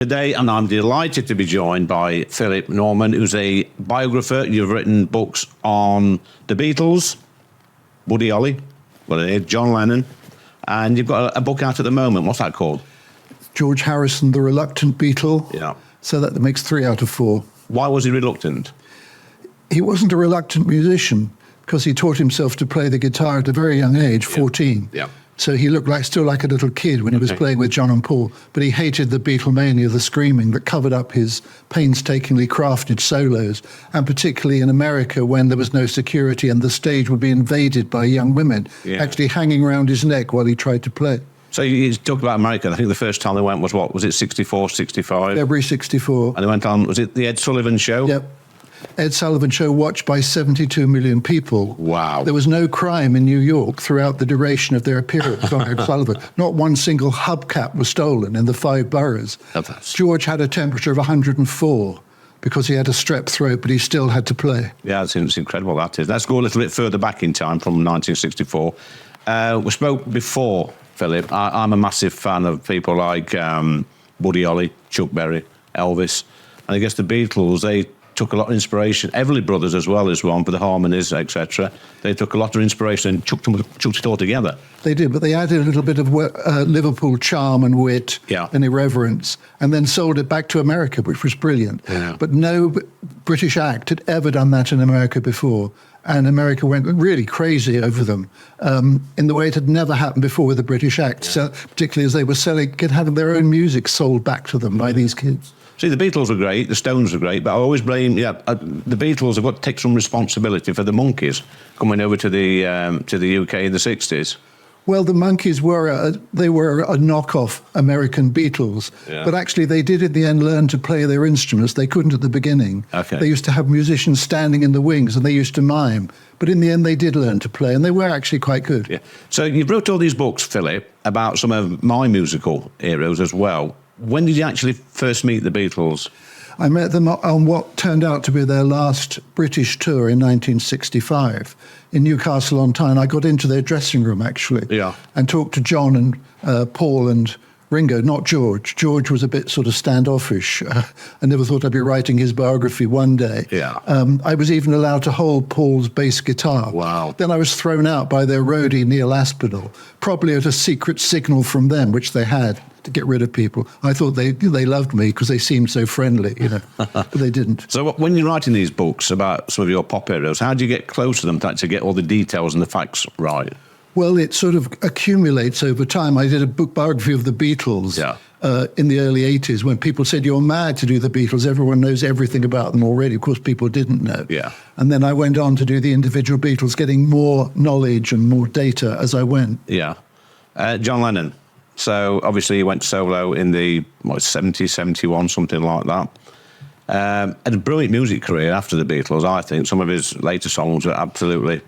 Today, and I'm delighted to be joined by Phillip Norman, who's a biographer. You've written books on the Beatles, Buddy Holly, John Lennon, and you've got a book out at the moment. What's that called? George Harrison, The Reluctant Beatle. Yeah. So that makes 3 out of 4. Why was he reluctant? He wasn't a reluctant musician because he taught himself to play the guitar at a very young age, 14. Yeah. So he looked still like a little kid when he was playing with John and Paul, but he hated the Beatlemania, the screaming that covered up his painstakingly crafted solos, and particularly in America when there was no security and the stage would be invaded by young women, actually hanging around his neck while he tried to play. So you talked about America. I think the first time they went was what? Was it 64, 65? February 64. And they went on, was it the Ed Sullivan Show? Yep. Ed Sullivan Show watched by 72 million people. Wow. There was no crime in New York throughout the duration of their appearance on Ed Sullivan. Not one single hubcap was stolen in the 5 boroughs. George had a temperature of 104 because he had a strep throat, but he still had to play. Yeah, it's incredible, that is. Let's go a little bit further back in time from 1964. We spoke before, Phillip. I'm a massive fan of people like Buddy Holly, Chuck Berry, Elvis. And I guess the Beatles, they took a lot of inspiration. Everly Brothers as well is one for the harmonies, etc. They took a lot of inspiration and chucked it all together. They did, but they added a little bit of Liverpool charm and wit and irreverence, and then sold it back to America, which was brilliant. Yeah. But no British act had ever done that in America before, and America went really crazy over them in the way it had never happened before with the British act, so, particularly as they were having their own music sold back to them by these kids. See, the Beatles were great, the Stones were great, but I always blame, the Beatles have got to take some responsibility for the Monkees coming over to the UK in the 60s. Well, the Monkees were a knockoff American Beatles, but actually they did in the end learn to play their instruments. They couldn't at the beginning. They used to have musicians standing in the wings and they used to mime. But in the end, they did learn to play, and they were actually quite good. Yeah. So you wrote all these books, Phillip, about some of my musical heroes as well. When did you actually first meet the Beatles? I met them on what turned out to be their last British tour in 1965 in Newcastle on Tyne. I got into their dressing room, actually, and talked to John and Paul and Ringo, not George. George was a bit sort of standoffish. I never thought I'd be writing his biography one day. I was even allowed to hold Paul's bass guitar. Wow. Then I was thrown out by their roadie, Neil Aspinall, probably at a secret signal from them, which they had to get rid of people. I thought they loved me because they seemed so friendly, but they didn't. So when you're writing these books about some of your pop heroes, how do you get close to them to actually get all the details and the facts right? Well, it sort of accumulates over time. I did a book biography of the Beatles in the early 80s when people said, you're mad to do the Beatles. Everyone knows everything about them already. Of course, people didn't know. And then I went on to do the individual Beatles, getting more knowledge and more data as I went. John Lennon. So obviously he went solo in the 70, 71, something like that. Had a brilliant music career after the Beatles, I think. Some of his later songs are absolutely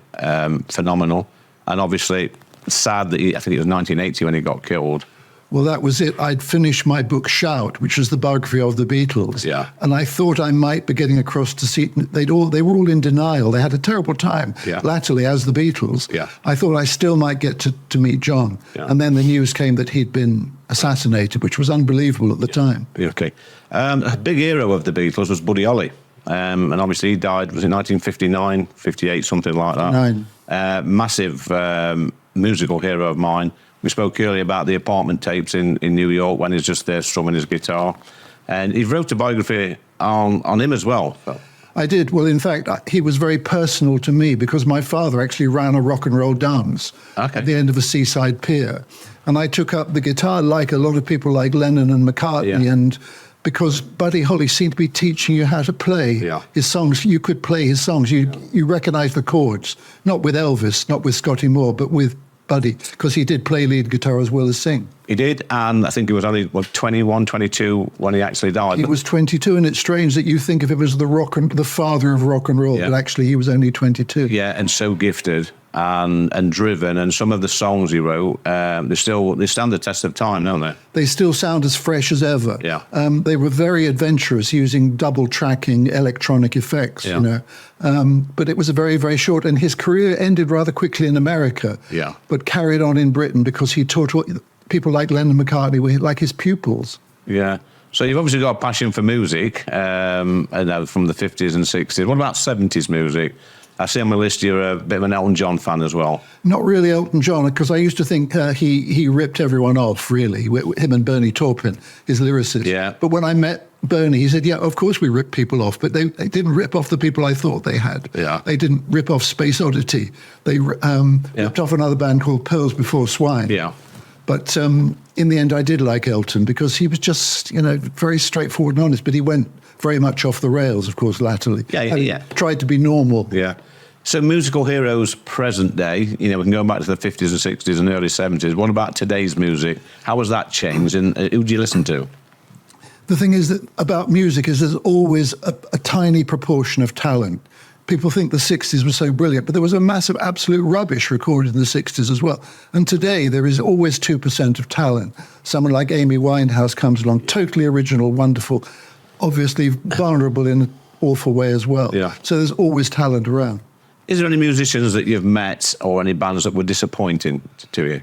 phenomenal. And obviously, sad that I think it was 1980 when he got killed. Well, that was it. I'd finished my book, Shout, which was the biography of the Beatles. And I thought I might be getting across to see... They were all in denial. They had a terrible time, latterly, as the Beatles. I thought I still might get to meet John. And then the news came that he'd been assassinated, which was unbelievable at the time. A big hero of the Beatles was Buddy Holly. And obviously he died, was it 1959, 58, something like that. Massive musical hero of mine. We spoke earlier about the apartment tapes in New York when he's just there strumming his guitar. And he wrote a biography on him as well. I did. Well, in fact, he was very personal to me because my father actually ran a rock and roll dance at the end of a seaside pier. And I took up the guitar like a lot of people like Lennon and McCartney and because Buddy Holly seemed to be teaching you how to play his songs. You could play his songs. You recognise the chords, not with Elvis, not with Scotty Moore, but with Buddy, because he did play lead guitar as well as sing. He did, and I think he was only 21, 22 when he actually died. He was 22, and it's strange that you think of him as the father of rock and roll, but actually he was only 22. And so gifted and driven, and some of the songs he wrote, they stand the test of time, don't they? They still sound as fresh as ever. They were very adventurous, using double tracking electronic effects, but it was a very, very short, and his career ended rather quickly in America, but carried on in Britain because he taught people like Lennon and McCartney were like his pupils. So you've obviously got a passion for music, from the 50s and 60s. What about 70s music? I see on my list you're a bit of an Elton John fan as well. Not really Elton John, because I used to think he ripped everyone off, really, him and Bernie Taupin, his lyricist. Yeah. But when I met Bernie, he said, yeah, of course we rip people off, but they didn't rip off the people I thought they had. Yeah. They didn't rip off Space Oddity. They ripped off another band called Pearls Before Swine. Yeah. But in the end, I did like Elton because he was just, very straightforward and honest, but he went very much off the rails, of course, latterly. Yeah. Tried to be normal. Yeah. So musical heroes present day, we can go back to the 50s and 60s and early 70s. What about today's music? How has that changed, and who do you listen to? The thing is that about music is there's always a tiny proportion of talent. People think the 60s were so brilliant, but there was a massive absolute rubbish recorded in the 60s as well. And today there is always 2% of talent. Someone like Amy Winehouse comes along, totally original, wonderful, obviously vulnerable in an awful way as well. Yeah. So there's always talent around. Is there any musicians that you've met or any bands that were disappointing to you?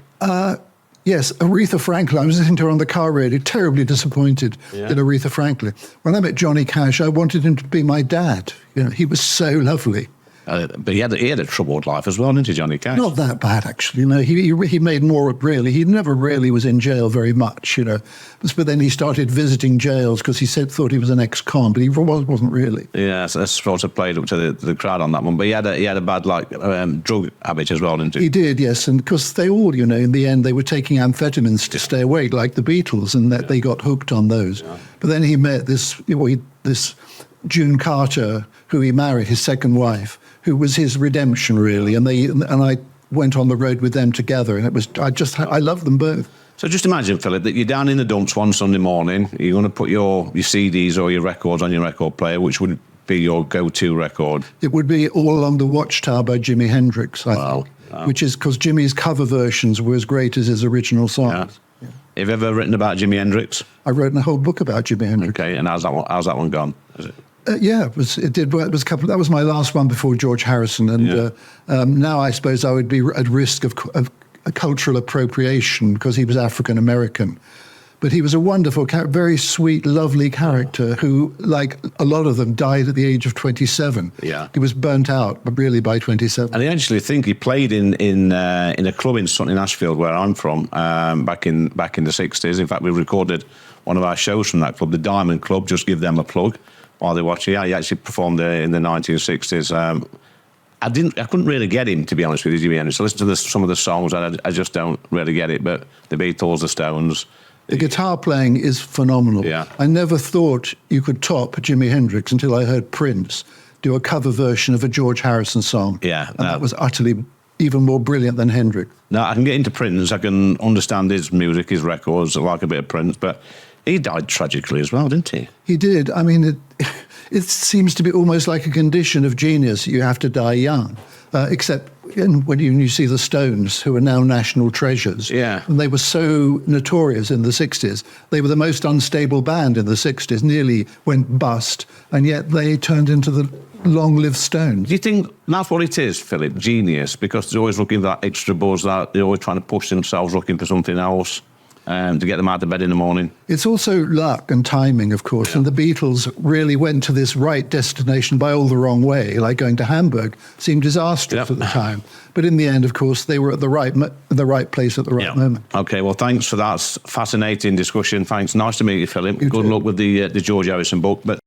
Yes, Aretha Franklin. I was listening to her on the car radio, terribly disappointed in Aretha Franklin. When I met Johnny Cash, I wanted him to be my dad. He was so lovely. But he had a troubled life as well, didn't he, Johnny Cash? Not that bad, actually. No, he made more, really. He never really was in jail very much, But then he started visiting jails because he thought he was an ex-con, but he wasn't really. Yeah, so that's sort of played up to the crowd on that one. But he had a bad drug habit as well, didn't he? He did, yes. And because they all, in the end, they were taking amphetamines to stay awake, like the Beatles, and that they got hooked on those. Yeah. But then he met this June Carter, who he married, his second wife, who was his redemption, really, and I went on the road with them together, and I loved them both. So just imagine, Philip, that you're down in the dumps one Sunday morning, you're going to put your CDs or your records on your record player, which would be your go-to record? It would be All Along the Watchtower by Jimi Hendrix, I think, which is because Jimmy's cover versions were as great as his original songs. Yeah. Have you ever written about Jimi Hendrix? I wrote a whole book about Jimi Hendrix. Okay, and how's that one gone? Is it? It was that was my last one before George Harrison, and now I suppose I would be at risk of a cultural appropriation because he was African American. But he was a wonderful, very sweet, lovely character who, like a lot of them, died at the age of 27. Yeah. He was burnt out, really, by 27. And I actually think he played in a club in Sutton in Ashfield, where I'm from, back in the 60s. In fact, we recorded one of our shows from that club, the Diamond Club. Just give them a plug while they watch it. Yeah, he actually performed there in the 1960s. I couldn't really get him, to be honest with you, Jimi Hendrix. I listened to some of the songs, and I just don't really get it. But the Beatles, the Stones. The guitar playing is phenomenal. Yeah. I never thought you could top Jimi Hendrix until I heard Prince do a cover version of a George Harrison song. Yeah. And that was utterly even more brilliant than Hendrix. Now, I can get into Prince. I can understand his music, his records. I like a bit of Prince. But he died tragically as well, didn't he? He did. I mean, it seems to be almost like a condition of genius. You have to die young. Except when you see the Stones, who are now national treasures. Yeah. And they were so notorious in the 60s. They were the most unstable band in the 60s, nearly went bust, and yet they turned into the long-lived Stones. Do you think that's what it is, Philip, genius? Because they're always looking for that extra buzz, that they're always trying to push themselves, looking for something else. To get them out of bed in the morning. It's also luck and timing, of course, and the Beatles really went to this right destination by all the wrong way, like going to Hamburg seemed disastrous at the time. But in the end, of course, they were at the right place at the right moment. Okay, well, thanks for that fascinating discussion. Thanks. Nice to meet you, Philip. Good luck with the George Harrison book. But